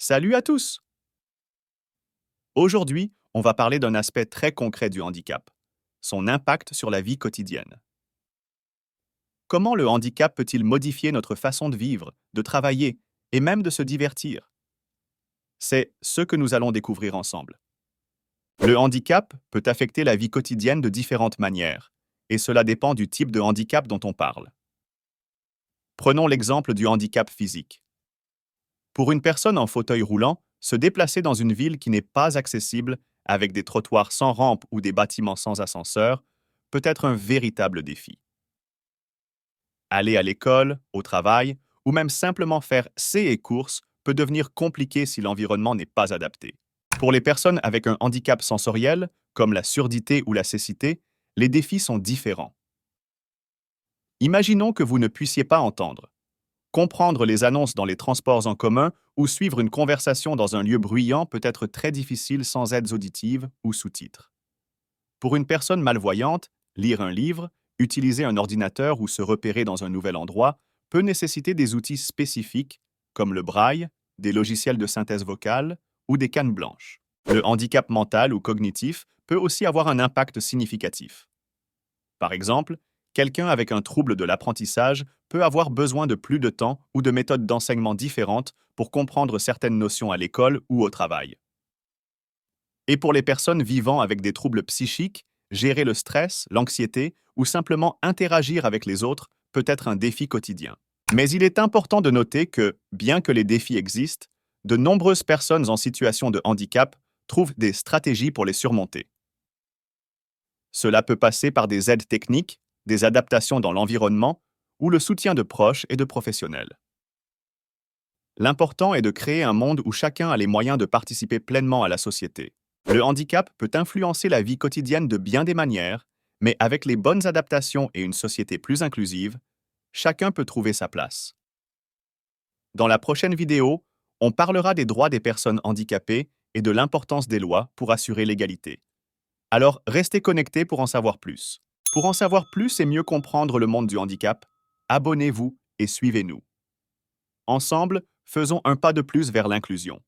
Salut à tous! Aujourd'hui, on va parler d'un aspect très concret du handicap, son impact sur la vie quotidienne. Comment le handicap peut-il modifier notre façon de vivre, de travailler et même de se divertir? C'est ce que nous allons découvrir ensemble. Le handicap peut affecter la vie quotidienne de différentes manières, et cela dépend du type de handicap dont on parle. Prenons l'exemple du handicap physique. Pour une personne en fauteuil roulant, se déplacer dans une ville qui n'est pas accessible, avec des trottoirs sans rampe ou des bâtiments sans ascenseur, peut être un véritable défi. Aller à l'école, au travail, ou même simplement faire ses courses peut devenir compliqué si l'environnement n'est pas adapté. Pour les personnes avec un handicap sensoriel, comme la surdité ou la cécité, les défis sont différents. Imaginons que vous ne puissiez pas entendre. Comprendre les annonces dans les transports en commun ou suivre une conversation dans un lieu bruyant peut être très difficile sans aides auditives ou sous-titres. Pour une personne malvoyante, lire un livre, utiliser un ordinateur ou se repérer dans un nouvel endroit peut nécessiter des outils spécifiques comme le braille, des logiciels de synthèse vocale ou des cannes blanches. Le handicap mental ou cognitif peut aussi avoir un impact significatif. Par exemple, quelqu'un avec un trouble de l'apprentissage peut avoir besoin de plus de temps ou de méthodes d'enseignement différentes pour comprendre certaines notions à l'école ou au travail. Et pour les personnes vivant avec des troubles psychiques, gérer le stress, l'anxiété ou simplement interagir avec les autres peut être un défi quotidien. Mais il est important de noter que, bien que les défis existent, de nombreuses personnes en situation de handicap trouvent des stratégies pour les surmonter. Cela peut passer par des aides techniques, des adaptations dans l'environnement ou le soutien de proches et de professionnels. L'important est de créer un monde où chacun a les moyens de participer pleinement à la société. Le handicap peut influencer la vie quotidienne de bien des manières, mais avec les bonnes adaptations et une société plus inclusive, chacun peut trouver sa place. Dans la prochaine vidéo, on parlera des droits des personnes handicapées et de l'importance des lois pour assurer l'égalité. Alors, restez connectés pour en savoir plus. Pour en savoir plus et mieux comprendre le monde du handicap, abonnez-vous et suivez-nous. Ensemble, faisons un pas de plus vers l'inclusion.